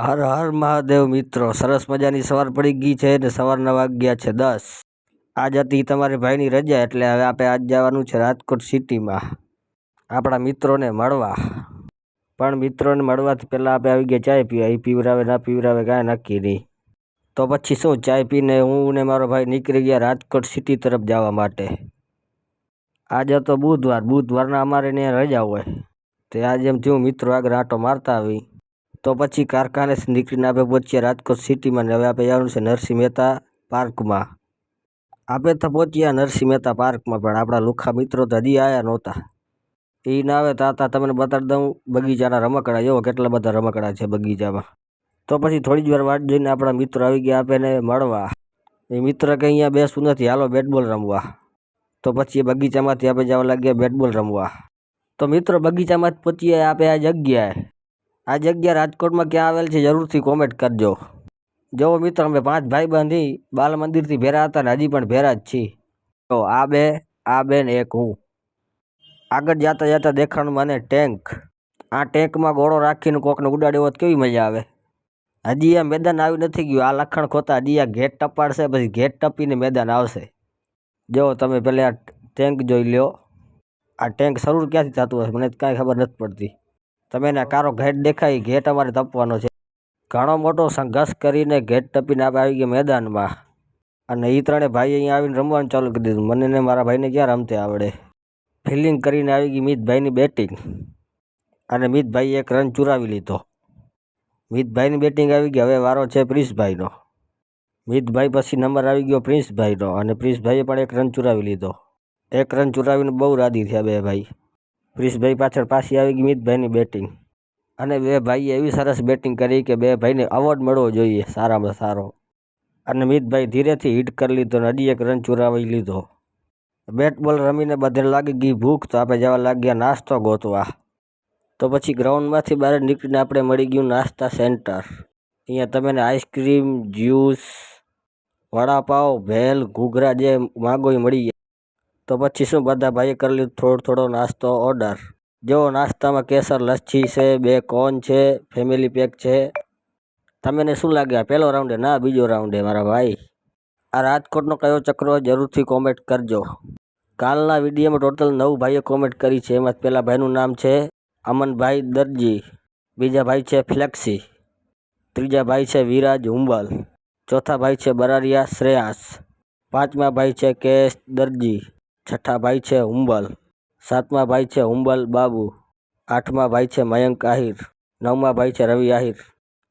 હર હર મહાદેવ મિત્રો, સરસ મજાની સવાર પડી ગઈ છે ને સવારના વાગ્યા છે 10. આજ હતી તમારી ભાઈની રજા, એટલે હવે આપણે આજ જવાનું છે રાજકોટ સિટીમાં આપણા મિત્રોને મળવા. પણ મિત્રોને મળવાથી પહેલાં આપણે આવી ગયા ચાય પીવા. એ પીવરાવે ના પીવરાવે કાંઈ નક્કી નહીં. તો પછી શું, ચાય પીને હું ને મારો ભાઈ નીકળી ગયા રાજકોટ સિટી તરફ જવા માટે. આજે તો બુધવારના અમારે ત્યાં રજા હોય, તે આજે એમ થયું મિત્રો આગળ આંટો મારતા આવી. તો પછી કારખાનેથી નીકળીને આપણે પહોંચ્યા રાજકોટ સિટીમાં. ને હવે આપણે જવાનું છે નરસિંહ મહેતા પાર્કમાં. આપણે તો પહોંચ્યા નરસિંહ મહેતા પાર્કમાં, પણ આપણા લુખા મિત્રો તો હજી આવ્યા નહોતા. એ ના આવે તાતા તમને બતાડી દઉં બગીચાના રમકડા. એવો કેટલા બધા રમકડા છે બગીચામાં. તો પછી થોડી જ વાર વાટ જોઈને આપણા મિત્રો આવી ગયા આપણને મળવા. એ મિત્ર કે અહીંયા બેસવું નથી, હાલો બેટબોલ રમવા. તો પછી એ બગીચામાંથી આપણે જવા લાગ્યા બેટબોલ રમવા. તો મિત્રો બગીચામાં જ પહોંચીએ આપણે આ જગ્યાએ. આ જગ્યા રાજકોટમાં ક્યાં આવેલ છે જરૂરથી કોમેન્ટ કરજો. જો મિત્રો, અમે 5 ભાઈબંધી બાલ મંદિરથી ભેરા હતા ને હજી પણ ભેરા જ છીએ. તો આ બે ને એક હું. આગળ જતા જતા દેખાણું મને ટેન્ક. આ ટેન્કમાં ગોળો રાખીને કોકને ઉડાડ્યો હોત કેવી મજા આવે. હજી આ મેદાન આવી નથી ગયું. આ લખણ ખોતા હજી આ ઘેટ ટપાડશે, પછી ઘેટ ટપીને મેદાન આવશે. જો તમે પહેલાં આ ટેન્ક જોઈ લ્યો. આ ટેન્ક શરૂ ક્યાંથી થતું હશે મને કાંઈ ખબર નથી પડતી. તમે એને કારો ઘેટ દેખાય, ઘેટ અમારે ટપવાનો છે. ઘણો મોટો સંઘર્ષ કરીને ઘેટ ટપીને આપણે આવી ગયા મેદાનમાં. અને એ ત્રણે ભાઈ અહીંયા આવીને રમવાનું ચાલુ કરી દીધું. મને ને મારા ભાઈને ક્યાં રમતે આવડે. ફિલ્ડિંગ કરીને આવી ગઈ મિતભાઈની બેટિંગ, અને મિતભાઈએ એક રન ચુરાવી લીધો. મિતભાઈની બેટિંગ આવી ગઈ. હવે વારો છે પ્રિન્સભાઈનો. મિતભાઈ પછી નંબર આવી ગયો પ્રિન્સભાઈનો, અને પ્રિન્સભાઈએ પણ એક રન ચુરાવી લીધો. એક રન ચુરાવીને બહુ રાજી થયા બે ભાઈ. પ્રિન્સભાઈ પાછળ પાછી આવી ગઈ મિતભાઈની બેટિંગ, અને બે ભાઈએ એવી સરસ બેટિંગ કરી કે બે ભાઈને અવોર્ડ મળવો જોઈએ સારામાં સારો. અને મિતભાઈ ધીરેથી હિટ કરી લીધો અને હજી એક રન ચુરાવી લીધો. બેટ બોલ રમીને બધે લાગી ગઈ ભૂખ, તો આપણે જવા લાગ્યા નાસ્તો ગોતવા. તો પછી ગ્રાઉન્ડમાંથી બહાર નીકળીને આપણે મળી ગયું નાસ્તા સેન્ટર. અહીંયા તમને આઈસ્ક્રીમ, જ્યુસ, વડાપાવ, ભેલ, ઘૂઘરા જે માગો એ મળી જાય. તો પછી શું, બધા ભાઈએ કરી લીધો થોડો નાસ્તો ઓર્ડર. જો નાસ્તામાં કેસર લસ્સી છે, 2 કોન છે, ફેમિલી પેક છે. તમને શું લાગે, આ પહેલો રાઉન્ડે ના બીજો રાઉન્ડે મારા ભાઈ? આ રાજકોટનો કયો ચક્રો જરૂરથી કોમેન્ટ કરજો. કાલના વિડીયોમાં ટોટલ 9 ભાઈએ કોમેન્ટ કરી છે. એમાં પહેલા ભાઈનું નામ છે અમનભાઈ દરજી, બીજા ભાઈ છે ફ્લેક્સી, ત્રીજા ભાઈ છે વિરાજ હુંબલ, ચોથા ભાઈ છે બરારિયા શ્રેયાસ, પાંચમા ભાઈ છે કેશ દરજી, છઠ્ઠા ભાઈ છે હુંબલ, સાતમા ભાઈ છે હુંબલ બાબુ, આઠમા ભાઈ છે મયંક આહિર, નવમા ભાઈ છે રવિ આહિર.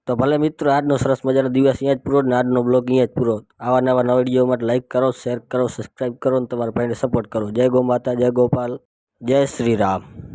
તો ભલે મિત્રો, આજનો સરસ મજાનો દિવસ અહીંયા જ પૂરો, ને આજનો બ્લોગ અહીંયા જ પૂરો. આવા નવા વિડીયો માટે લાઈક કરો, શેર કરો, સબસ્ક્રાઈબ કરો, અને તમારા ભાઈને સપોર્ટ કરો. જય ગૌ માતા, જય ગોપાલ, જય શ્રી રામ.